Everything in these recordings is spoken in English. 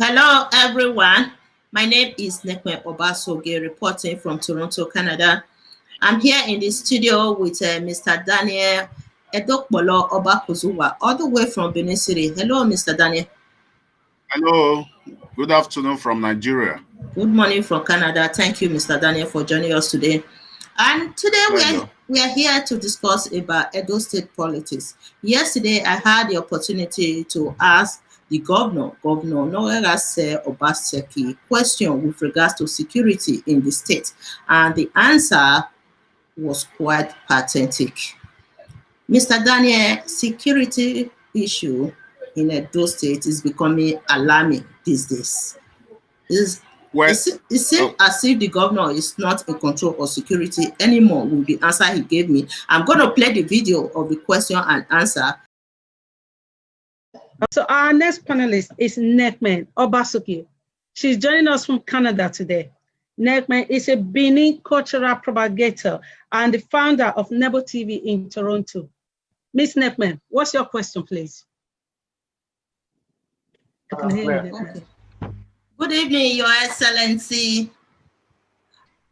Hello, everyone. My name is Nekwe Obasoge, reporting from Toronto, Canada. I'm here in the studio with Mr. Daniel Edokbolo Obakuzuwa, all the way from Benin City. Hello, Mr. Daniel. Hello. Good afternoon from Nigeria. Good morning from Canada. Thank you, Mr. Daniel, for joining us today. And today we are here to discuss about Edo State politics. Yesterday, I had the opportunity to ask the Governor Noerase Obaseki, question with regards to security in the state, and the answer was quite pathetic. Mr. Daniel, security issue in Edo State is becoming alarming these days. It seems as if the governor is not in control of security anymore with the answer he gave me. I'm going to play the video of the question and answer. So our next panelist is Nekmen Obasuki. She's joining us from Canada today. Nekmen is a Benin cultural propagator and the founder of Nebo TV in Toronto. Miss Nekmen, what's your question, please? I can hear you, okay. Good evening, Your Excellency.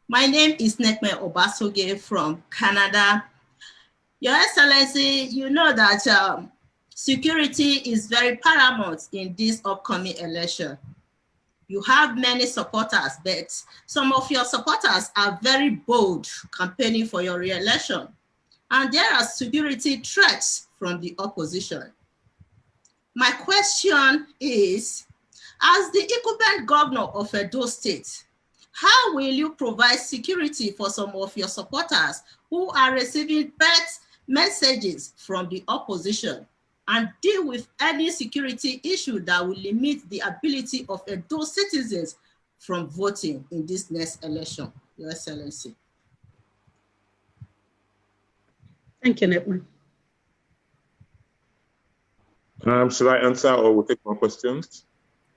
My name is Nekmen Obasoge from Canada. Your Excellency, you know that security is very paramount in this upcoming election. You have many supporters, but some of your supporters are very bold campaigning for your re-election. And there are security threats from the opposition. My question is, as the incumbent governor of Edo State, how will you provide security for some of your supporters who are receiving threat messages from the opposition and deal with any security issue that will limit the ability of Edo citizens from voting in this next election, Your Excellency? Thank you, Nekmen. Should I answer or we'll take more questions?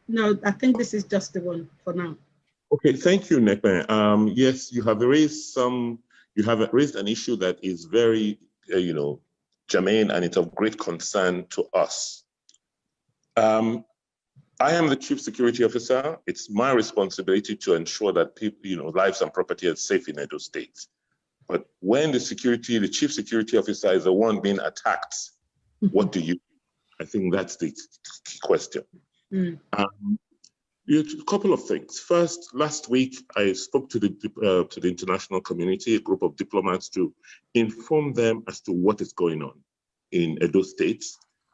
No, I think this is just the one for now. Okay, thank you, Nekmen. Yes, you have raised an issue that is very, germane, and it's of great concern to us. I am the Chief Security Officer. It's my responsibility to ensure that people, lives and property are safe in Edo State. But when the Chief Security Officer is the one being attacked, what do you do? I think that's the key question. A couple of things. First, last week, I spoke to the international community, a group of diplomats, to inform them as to what is going on in Edo State.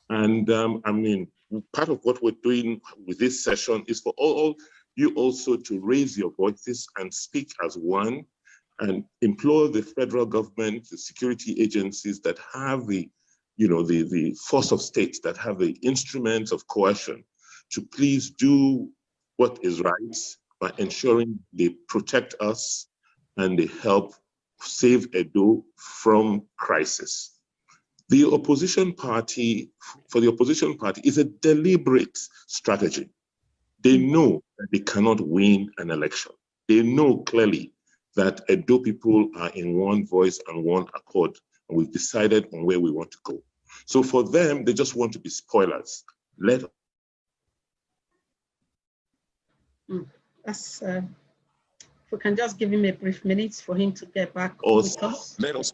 And part of what we're doing with this session is for all you also to raise your voices and speak as one and implore the federal government, the security agencies that have the force of state, that have the instruments of coercion, to please do what is right by ensuring they protect us and they help save Edo from crisis. For the opposition party, is a deliberate strategy. They know that they cannot win an election. They know clearly that Edo people are in one voice and one accord, and we've decided on where we want to go. So for them, they just want to be spoilers. If we can just give him a brief minute for him to get back with us. Let us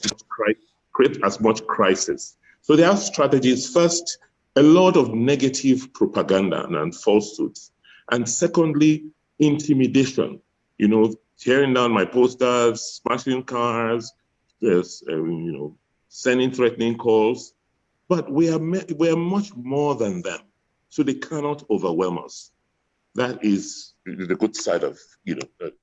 create as much crisis. So their strategy is, first, a lot of negative propaganda and falsehoods. And secondly, intimidation. Tearing down my posters, smashing cars, sending threatening calls. But we are much more than them. So they cannot overwhelm us. That is the good side of, but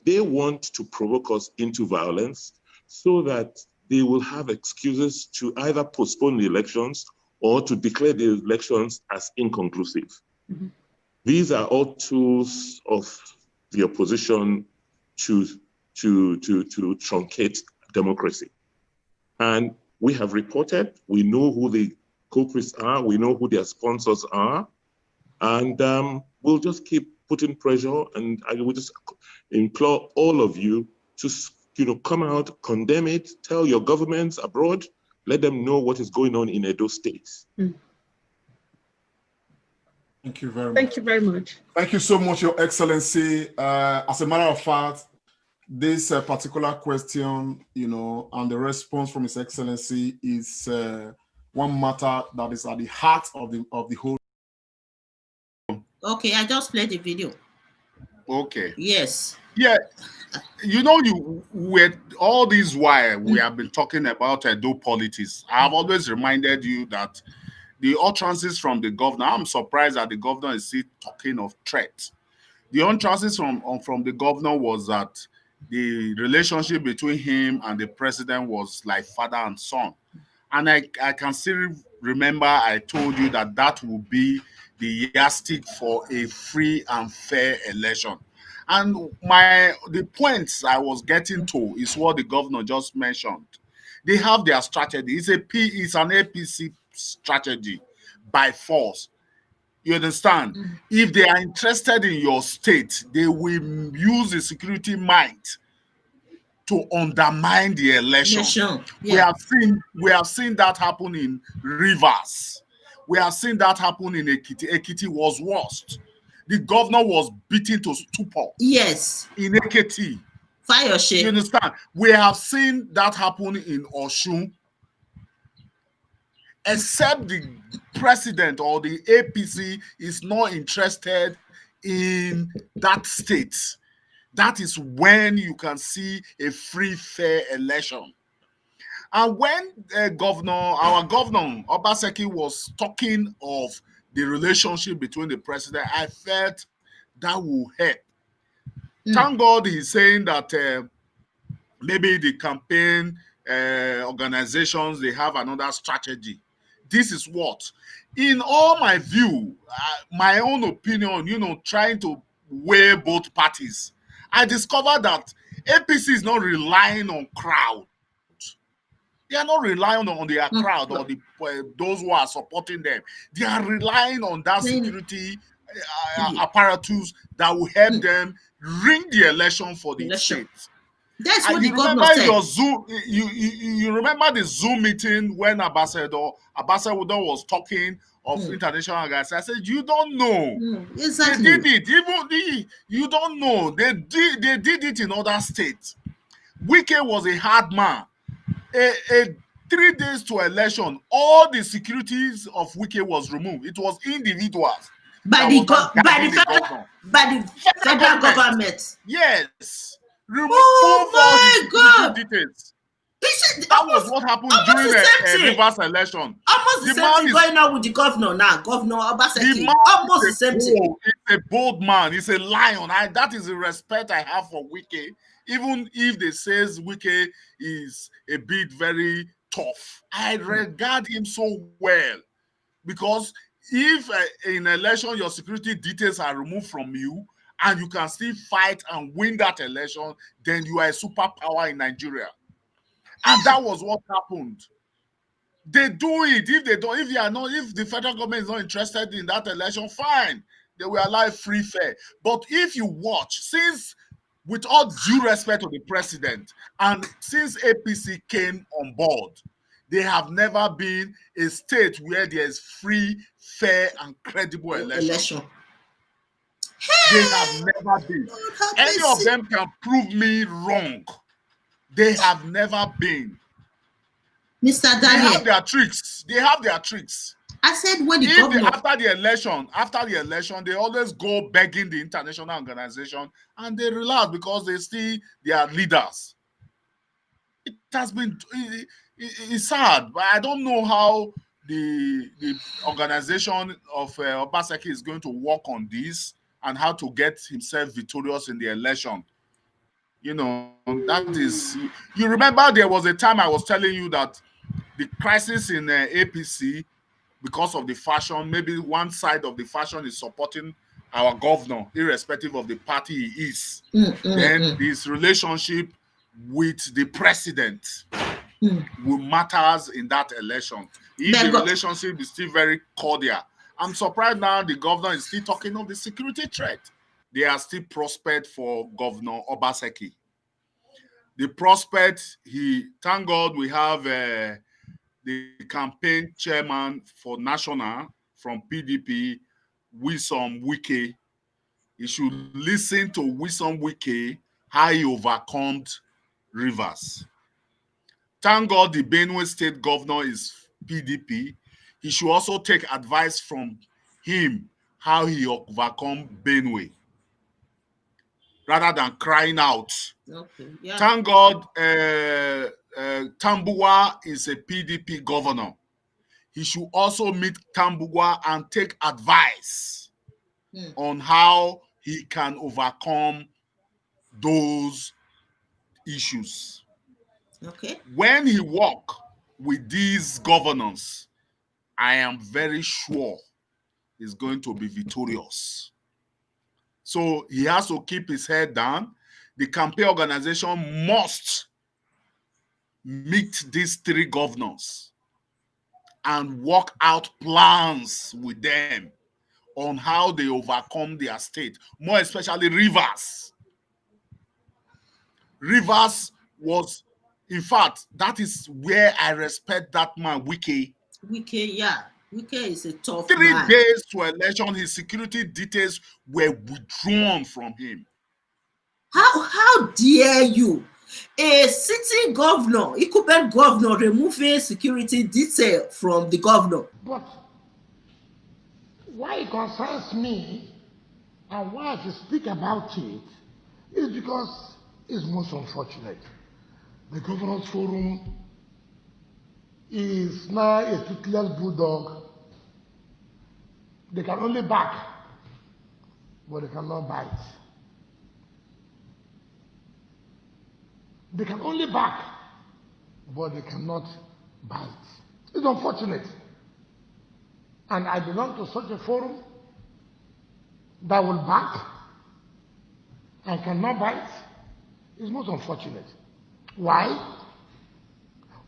they want to provoke us into violence so that they will have excuses to either postpone the elections or to declare the elections as inconclusive. Mm-hmm. These are all tools of the opposition to truncate democracy. And we have reported, we know who the culprits are, we know who their sponsors are, and we'll just keep putting pressure, and I will just implore all of you to come out, condemn it, tell your governments abroad, let them know what is going on in Edo State. Thank you very much. Thank you very much. Thank you so much, Your Excellency. As a matter of fact, this particular question, and the response from His Excellency is one matter that is at the heart of the whole. Okay, I just played the video. Okay. Yes. Yeah. With all this while we have been talking about Edo politics, I've always reminded you that the utterances from the governor, I'm surprised that the governor is still talking of threat. The utterances from the governor was that the relationship between him and the president was like father and son. And I can still remember I told you that will be the yardstick for a free and fair election. And the points I was getting to is what the governor just mentioned. They have their strategy. It's an APC strategy by force. You understand? If they are interested in your state, they will use the security might to undermine the election. Yeah. We have seen that happen in Rivers. We have seen that happen in Ekiti. Ekiti was worst. The governor was beaten to stupor. Yes. In Ekiti. Fire shit. You understand? We have seen that happen in Osun. Except the president or the APC is not interested in that state. That is when you can see a free, fair election. And when our governor, Obaseki, was talking of the relationship between the president, I felt that will help. Thank God he's saying that maybe the campaign organizations, they have another strategy. This is what, in all my view, my own opinion, trying to weigh both parties, I discovered that APC is not relying on crowd. They are not relying on their crowd or those who are supporting them. They are relying on that security apparatus that will help them ring the election for the state. That's what the governor said. You remember the Zoom meeting when Ambassador was talking of international organizations? I said, you don't know. Exactly. They did it. You don't know. They did it in other states. Wike was a hard man. 3 days to election, all the securities of Wike was removed. It was individuals. By the federal government. Yes. Remove my God. details. That was what happened during the Rivers election. Almost the same thing going on with the governor now. Governor Obaseki. Almost the same thing. He's a bold man. He's a lion. That is the respect I have for Wike. Even if they says Wike is a bit very tough, I regard him so well. Because if in election your security details are removed from you, and you can still fight and win that election, then you are a superpower in Nigeria. And that was what happened. They do it. If the federal government is not interested in that election, fine. They will allow free fair. But if you watch, since, with all due respect to the president, and since APC came on board, they have never been a state where there is free, fair, and credible election. They have never been. Any of them can prove me wrong. They have never been. Mr. Daniel. They have their tricks. I said when the governor. After the election, they always go begging the international organization and they relax because they are leaders. It has been, it's sad, but I don't know how the organization of Obaseki is going to work on this and how to get himself victorious in the election. That is, you remember there was a time I was telling you that the crisis in APC, because of the faction, maybe one side of the faction is supporting our governor, irrespective of the party he is. Then this relationship with the president will matters in that election. If the relationship is still very cordial, I'm surprised now the governor is still talking of the security threat. They are still prospect for Governor Obaseki. The prospect, thank God we have the campaign chairman for national from PDP, Wisom Wike. He should listen to Wisom Wike, how he overcome Rivers. Thank God the Benue State governor is PDP. He should also take advice from him, how he overcome Benue, rather than crying out. Okay. Yeah. Thank God Tambuwa is a PDP governor. He should also meet Tambuwa and take advice on how he can overcome those issues. Okay. When he work with these governors, I am very sure he's going to be victorious. So he has to keep his head down. The campaign organization must meet these three governors and work out plans with them on how they overcome their state, more especially Rivers. Rivers was, in fact, that is where I respect that man, Wike. Wike, yeah. Wike is a tough 3 man. days to election, his security details were withdrawn from him. How dare you? A sitting governor, incumbent governor, removing security detail from the governor. But why it concerns me and why I should speak about it is because it's most unfortunate. The Governors Forum is now a toothless bulldog. They can only bark, but they cannot bite. They can only bark, but they cannot bite. It's unfortunate. And I belong to such a forum that will bark and cannot bite. It's most unfortunate. Why?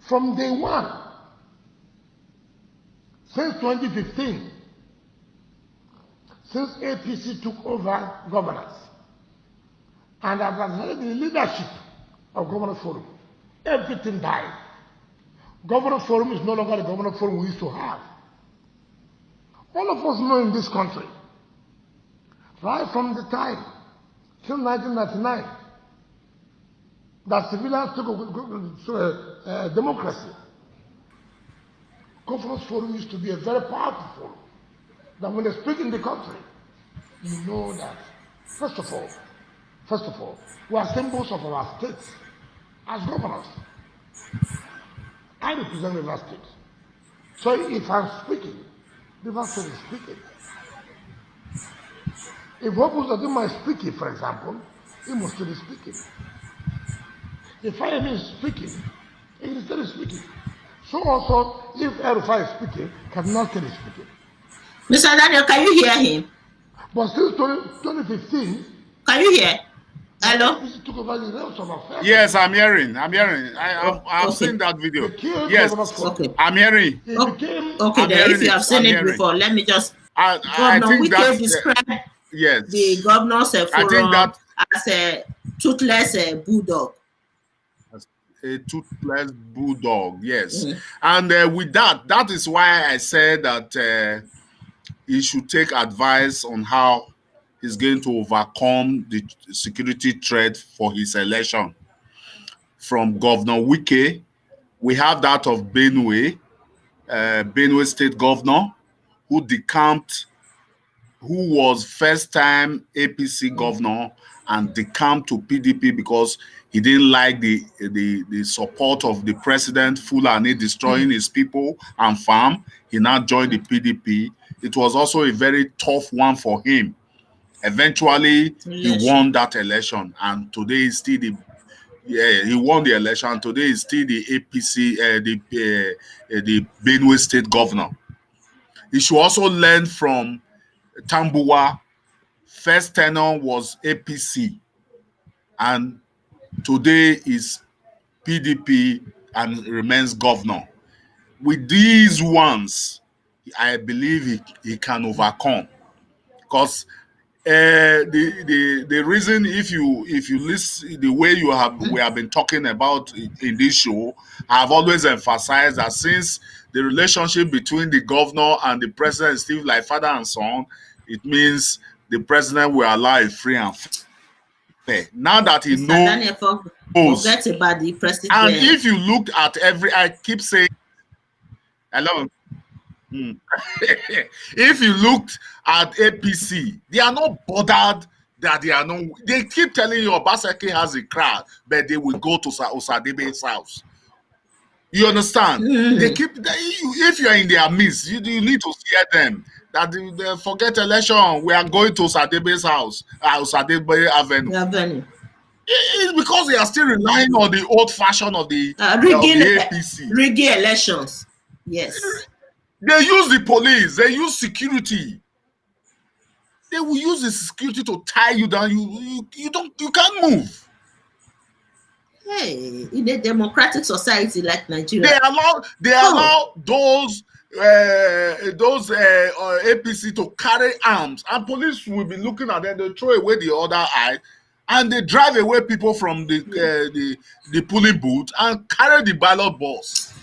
From day one, since 2015, since APC took over governance, and I've had the leadership of Governors Forum, everything died. Governors Forum is no longer the Governors Forum we used to have. All of us know in this country, right from the time till 1999, that civilians took democracy. Governors Forum used to be a very powerful forum. That when they speak in the country, you know that, first of all, we are symbols of our states as governors. I represent River State. So if I'm speaking, River State is speaking. If Opus doesn't mind speaking, for example, he must still be speaking. If I am speaking, he is still speaking. So also, if Erufai is speaking, cannot still speaking. Mr. Daniel, can you hear him? But since 2015, can you hear? Hello? Took over the realms of affairs. Yes, I'm hearing. I've seen that video. Yes, okay. I'm hearing. Okay, then if you have seen it before, let me just. I think that described the governor's forum as a toothless bulldog. A toothless bulldog, yes. And with that is why I said that he should take advice on how he's going to overcome the security threat for his election. From Governor Wike, we have that of Benue State Governor, who decamped, who was first-time APC governor and decamped to PDP because he didn't like the support of the president, Fulani destroying his people and farm. He now joined the PDP. It was also a very tough one for him. Eventually, he won that election, and today he's still he won the election. And today he's still the APC, the Benue State Governor. He should also learn from Tambuwa. First tenure was APC, and today is PDP and remains governor. With these ones, I believe he can overcome. Because the reason, if you listen the way we have been talking about in this show, I've always emphasized that since the relationship between the governor and the president is still like father and son, it means the president will allow a free and fair. Now that he Mr. knows, Daniel, forget about the president. and if you look at I keep saying, hello. If you looked at APC, they are not bothered that they are not. They keep telling you Obaseki has a crowd, but they will go to Osadebe's house. You understand? They keep. If you are in their midst, you need to hear them. That they forget election. We are going to Osadebe's house, Osadebe Avenue. It's because they are still relying on the old fashion of the APC. Rigging elections. Yes. They use the police. They use security. They will use the security to tie you down. You can't move. Hey, in a democratic society like Nigeria, they allow those APC to carry arms, and police will be looking at them. They throw away the other eye, and they drive away people from the polling booth and carry the ballot box.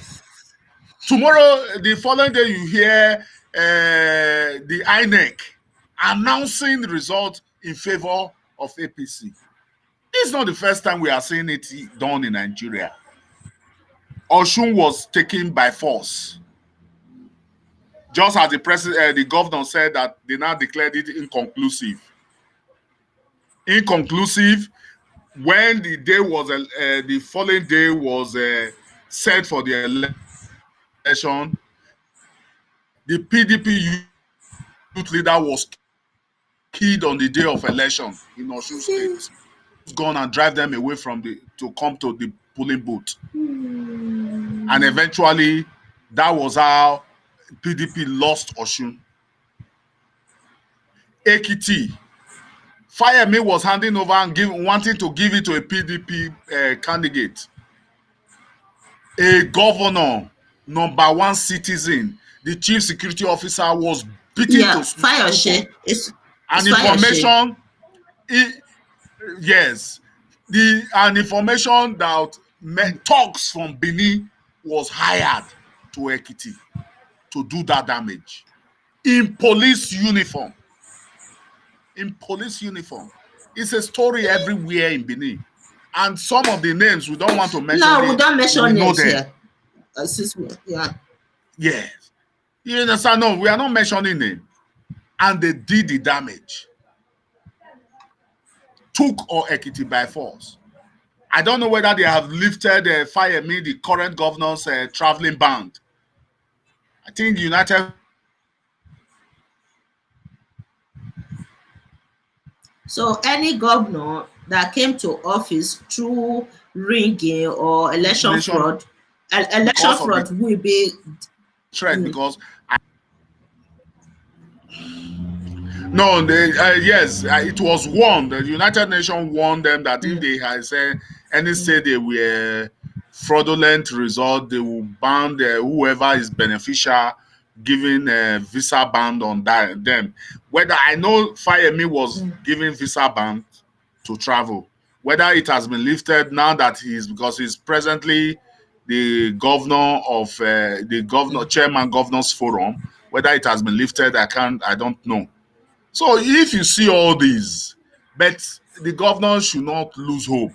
Tomorrow, the following day, you hear the INEC announcing the result in favor of APC. It's not the first time we are seeing it done in Nigeria. Osun was taken by force. Just as the governor said that they now declared it inconclusive. Inconclusive when the day was the following day was set for the election. The PDP youth leader was killed on the day of election in Osun State. Gone and drive them away from to come to the polling booth. And eventually, that was how PDP lost Osun. Ekiti, Fayemi was handing over and wanting to give it to a PDP candidate. A governor, number one citizen, the chief security officer was beaten to Fayose. And information, yes, an information that talks from Benin was hired to Ekiti to do that damage in police uniform. In police uniform, it's a story everywhere in Benin, and some of the names we don't want to mention. No, we don't mention names here. Yeah. Yes, you understand? No, we are not mentioning names, and they did the damage. Took Ekiti by force. I don't know whether they have lifted Fayemi, the current governor's traveling ban. I think United. So any governor that came to office through rigging or election fraud will be threat because. No, yes, it was warned. The United Nations warned them that if they had said any say they were fraudulent result, they will ban whoever is beneficial, giving a visa ban on them. Whether I know Fayemi was giving visa ban to travel, whether it has been lifted now that because he's presently the governor of chairman governors forum, whether it has been lifted, I don't know. So if you see all these, but the governor should not lose hope.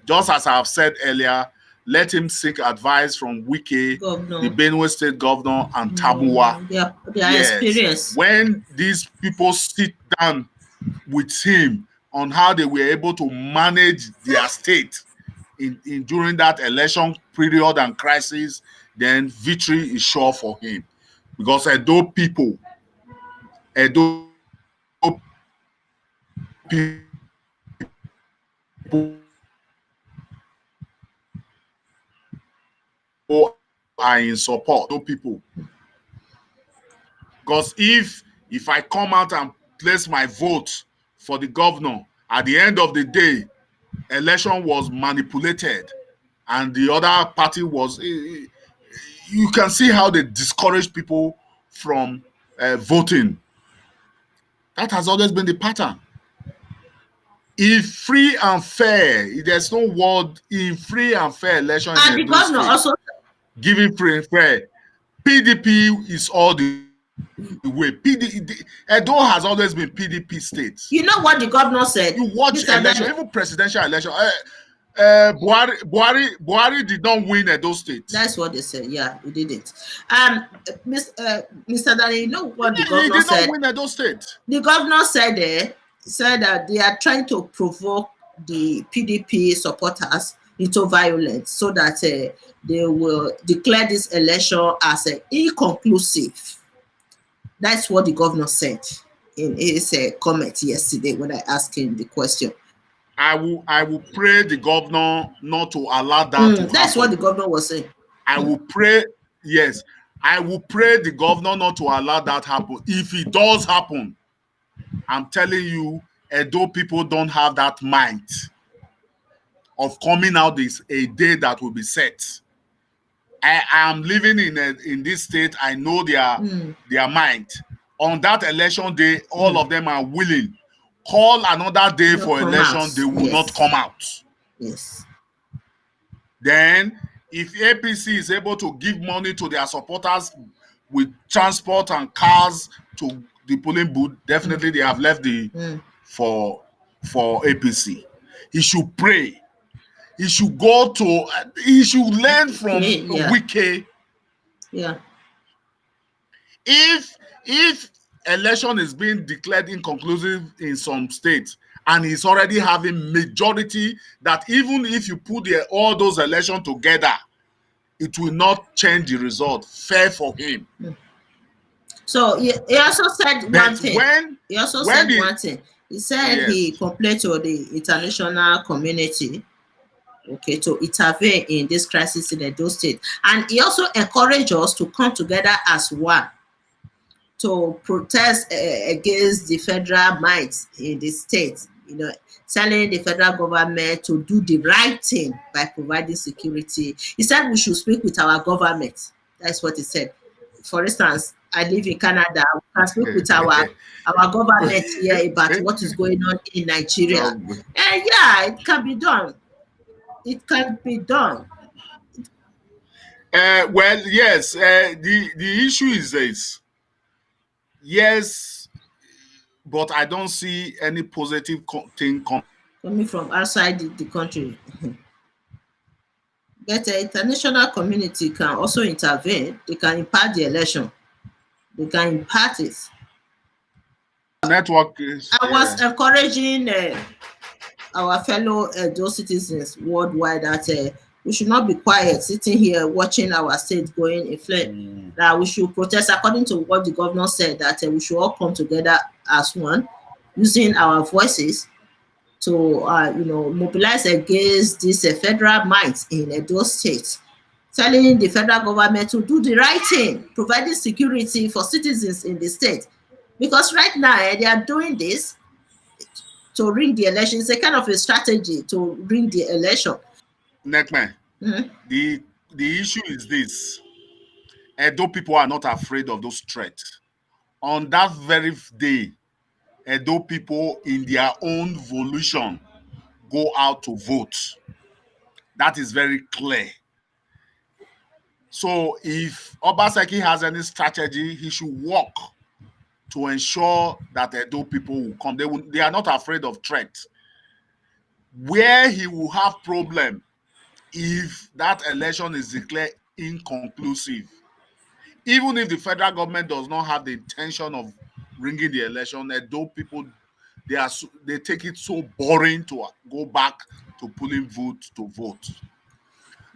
Just as I have said earlier, let him seek advice from Wike, the Benue State governor, and Tabuwa. Their experience. When these people sit down with him on how they were able to manage their state in during that election period and crisis, then victory is sure for him. Because Edo people are in support of people. Because if I come out and place my vote for the governor, at the end of the day, election was manipulated and the other party was, you can see how they discourage people from voting. That has always been the pattern. If free and fair, there's no word in free and fair election. And the governor also giving free and fair. PDP is all the way. Edo has always been PDP state. You know what the governor said? You watch Mr. election, Daniel, even presidential election. Buhari did not win Edo state. that's what they said. Yeah, he didn't. Mr. Daniel, you know what the He governor did said? not win Edo state. The governor said that they are trying to provoke the PDP supporters into violence so that they will declare this election as inconclusive. That's what the governor said in his comment yesterday when I asked him the question. I will pray the governor not to allow that to happen. That's what the governor was saying. I will pray, yes. I will pray the governor not to allow that happen. If it does happen, I'm telling you, Edo people don't have that mind of coming out this a day that will be set. I am living in this state. I know their mind. On that election day, all of them are willing. Call another day for election, they will not come out. Yes. Then, if APC is able to give money to their supporters with transport and cars to the polling booth, definitely they have left for APC. He should pray. He should he should learn from Wike. Yeah. If election is being declared inconclusive in some states and he's already having majority, that even if you put all those elections together, it will not change the result. Fair for him. So he also said one thing. He said he complained to the international community, okay, to intervene in this crisis in Edo State. And he also encouraged us to come together as one to protest against the federal might in the state, telling the federal government to do the right thing by providing security. He said we should speak with our government. That's what he said. For instance, I live in Canada. We can speak with our government here about what is going on in Nigeria. And it can be done. It can be done. Well, yes. The issue is this. Yes, but I don't see any positive thing coming from outside the country. But the international community can also intervene. They can impact the election. They can impact it. Network I was encouraging our fellow those citizens worldwide that we should not be quiet, sitting here watching our state going in flame. That we should protest according to what the governor said, that we should all come together as one, using our voices to mobilize against this federal might in Edo State, telling the federal government to do the right thing, providing security for citizens in the state. Because right now they are doing this to rig the election. It's a kind of a strategy to rig the election. Nekman, the issue is this. Edo people are not afraid of those threats. On that very day, Edo people in their own volition go out to vote. That is very clear. So if Obaseki has any strategy, he should work to ensure that Edo people will come. They are not afraid of threats. Where he will have problem if that election is declared inconclusive, even if the federal government does not have the intention of ringing the election, Edo people, they take it so boring to go back to polling booth to vote.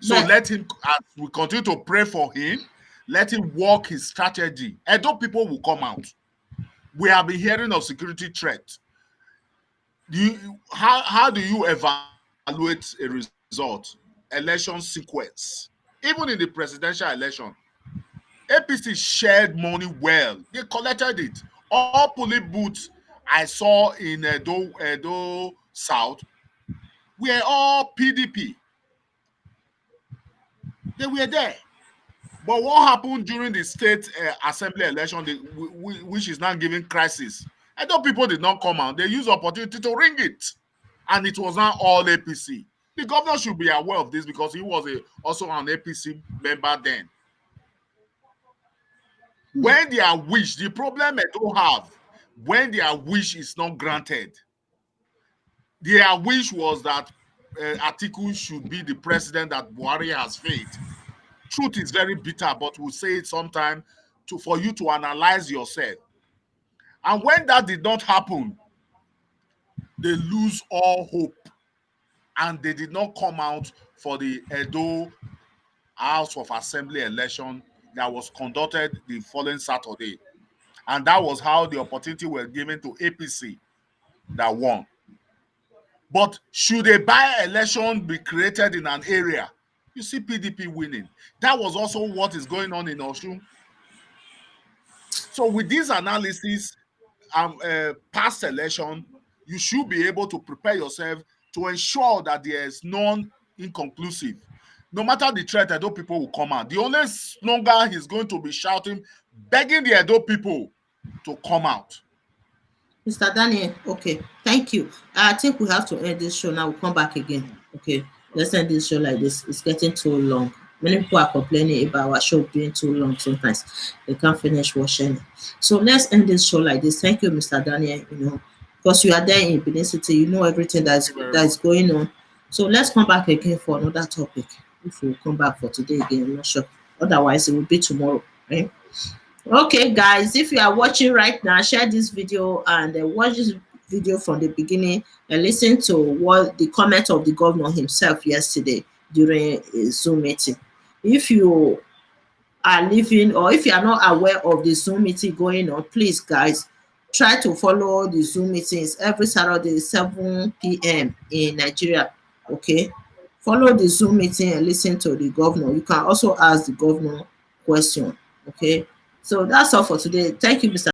So let him, as we continue to pray for him, let him work his strategy. Edo people will come out. We have been hearing of security threats. How do you evaluate a result? Election sequence. Even in the presidential election, APC shared money well. They collected it. All polling booths I saw in Edo South were all PDP. They were there. But what happened during the state assembly election, which is now giving crisis? I thought people did not come out. They used the opportunity to ring it. And it was not all APC. The governor should be aware of this because he was also an APC member then. When their wish, the problem they don't have, when their wish is not granted, their wish was that Atiku should be the president that Buhari has failed. Truth is very bitter, but we'll say it sometime for you to analyze yourself. And when that did not happen, they lose all hope. And they did not come out for the Edo House of Assembly election that was conducted the following Saturday. And that was how the opportunity was given to APC that won. But should a by-election be created in an area, you see PDP winning. That was also what is going on in Osun. So with this analysis, past election, you should be able to prepare yourself to ensure that there is non-inconclusive. No matter the threat, Edo people will come out. The only slogan he's going to be shouting, begging the Edo people to come out. Mr. Daniel, okay, thank you. I think we have to end this show now. We'll come back again. Okay, let's end this show like this. It's getting too long. Many people are complaining about our show being too long sometimes. They can't finish watching it. So let's end this show like this. Thank you, Mr. Daniel. Because you are there in Benin City, you know everything that is going on. So let's come back again for another topic. If we come back for today again, I'm not sure. Otherwise, it will be tomorrow, right? Okay, guys, if you are watching right now, share this video and watch this video from the beginning and listen to what the comment of the governor himself yesterday during a Zoom meeting. If you are living or if you are not aware of the Zoom meeting going on, please, guys, try to follow the Zoom meetings every Saturday, 7 p.m. in Nigeria. Okay, follow the Zoom meeting and listen to the governor. You can also ask the governor question. Okay. So that's all for today. Thank you, Mr.